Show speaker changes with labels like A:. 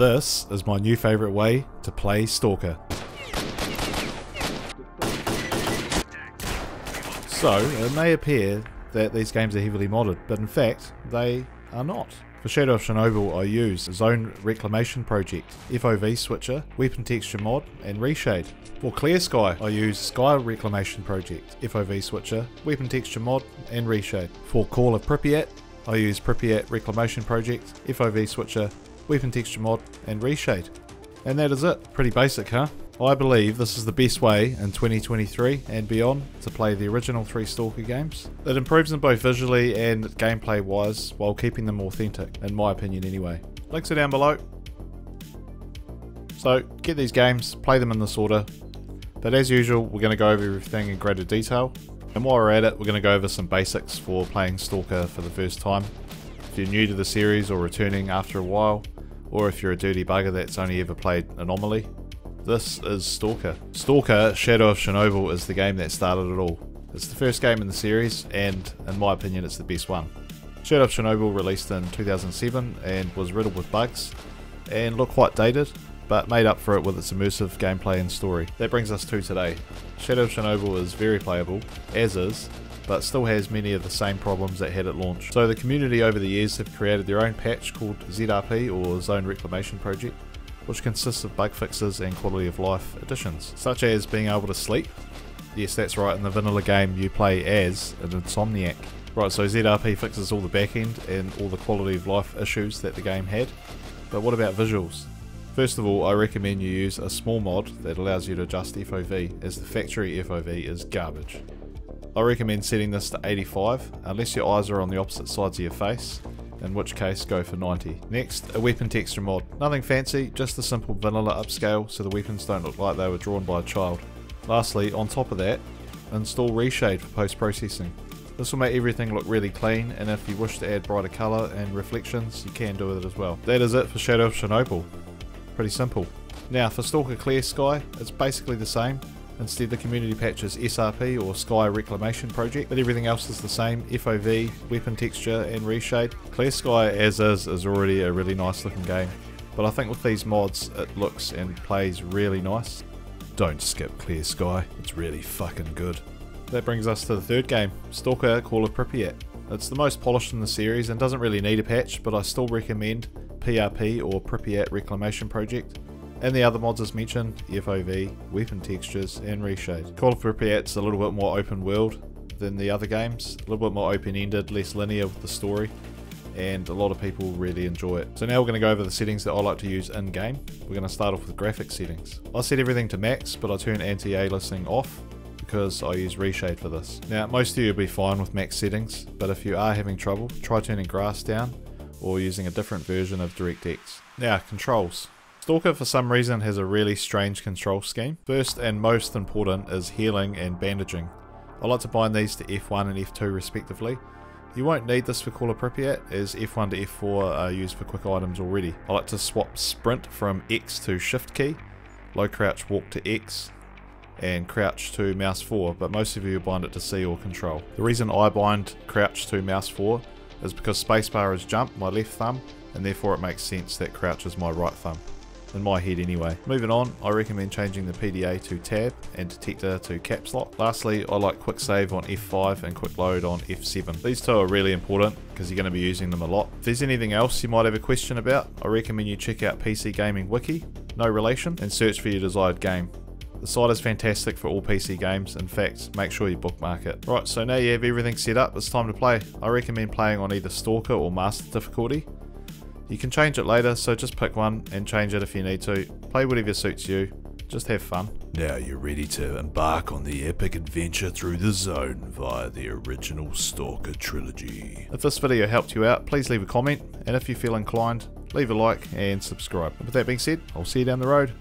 A: this is my new favourite way to play Stalker. So, it may appear that these games are heavily modded, but in fact, they are not. For Shadow of Chernobyl I use Zone Reclamation Project, FOV Switcher, Weapon Texture Mod, and Reshade. For S.T.A.L.K.E.R I use Sky Reclamation Project, FOV Switcher, Weapon Texture Mod, and Reshade. For Call of Pripyat I use Pripyat Reclamation Project, FOV Switcher, Weapon Texture Mod, and Reshade. And that is it. Pretty basic, huh? I believe this is the best way in 2023 and beyond to play the original 3 Stalker games. It improves them both visually and gameplay wise while keeping them authentic, in my opinion anyway. Links are down below. So get these games, play them in this order, but as usual we're going to go over everything in greater detail, and while we're at it we're going to go over some basics for playing Stalker for the first time. If you're new to the series or returning after a while, or if you're a dirty bugger that's only ever played Anomaly, this is Stalker. Stalker Shadow of Chernobyl is the game that started it all. It's the first game in the series and in my opinion it's the best one. Shadow of Chernobyl released in 2007 and was riddled with bugs and looked quite dated, but made up for it with its immersive gameplay and story. That brings us to today. Shadow of Chernobyl is very playable, as is, but still has many of the same problems that had at launch. So the community over the years have created their own patch called ZRP or Zone Reclamation Project, which consists of bug fixes and quality of life additions, such as being able to sleep. Yes, that's right, in the vanilla game you play as an insomniac. Right, so ZRP fixes all the back end and all the quality of life issues that the game had. But what about visuals? First of all, I recommend you use a small mod that allows you to adjust FOV, as the factory FOV is garbage. I recommend setting this to 85, unless your eyes are on the opposite sides of your face, in which case go for 90. Next, a weapon texture mod. Nothing fancy, just a simple vanilla upscale so the weapons don't look like they were drawn by a child. Lastly, on top of that, install Reshade for post-processing. This will make everything look really clean, and if you wish to add brighter colour and reflections, you can do it as well. That is it for Shadow of Chernobyl. Pretty simple. Now for Stalker Clear Sky, it's basically the same. Instead the community patch is SRP or Sky Reclamation Project, but everything else is the same: FOV, weapon texture and reshade. Clear Sky as is already a really nice looking game, but I think with these mods it looks and plays really nice. Don't skip Clear Sky, it's really fucking good. That brings us to the third game, Stalker Call of Pripyat. It's the most polished in the series and doesn't really need a patch, but I still recommend PRP or Pripyat Reclamation Project, and the other mods as mentioned, FOV, weapon textures and reshade. Call of Pripyat's a little bit more open world than the other games, a little bit more open-ended, less linear with the story, and a lot of people really enjoy it. So now we're going to go over the settings that I like to use in-game. We're going to start off with graphics settings. I set everything to max, but I turn anti-aliasing off because I use Reshade for this. Now most of you will be fine with max settings, but if you are having trouble, try turning grass down or using a different version of DirectX. Now controls. Stalker for some reason has a really strange control scheme. First and most important is healing and bandaging. I like to bind these to F1 and F2 respectively. You won't need this for Call of Pripyat, as F1 to F4 are used for quick items already. I like to swap sprint from X to shift key, low crouch walk to X, and crouch to mouse 4, but most of you bind it to C or control. The reason I bind crouch to mouse 4 is because spacebar is jump, my left thumb, and therefore it makes sense that crouch is my right thumb. In my head anyway. Moving on, I recommend changing the PDA to tab and detector to caps lock. Lastly, I like quick save on F5 and quick load on F7. These two are really important because you're going to be using them a lot. If there's anything else you might have a question about, I recommend you check out PC Gaming Wiki, no relation, and search for your desired game. The site is fantastic for all PC games. In fact, make sure you bookmark it. Right, so now you have everything set up, it's time to play. I recommend playing on either Stalker or Master difficulty. You can change it later, so just pick one and change it if you need to. Play whatever suits you, just have fun.
B: Now you're ready to embark on the epic adventure through the zone via the original Stalker trilogy.
A: If this video helped you out, please leave a comment, and if you feel inclined, leave a like and subscribe. With that being said, I'll see you down the road.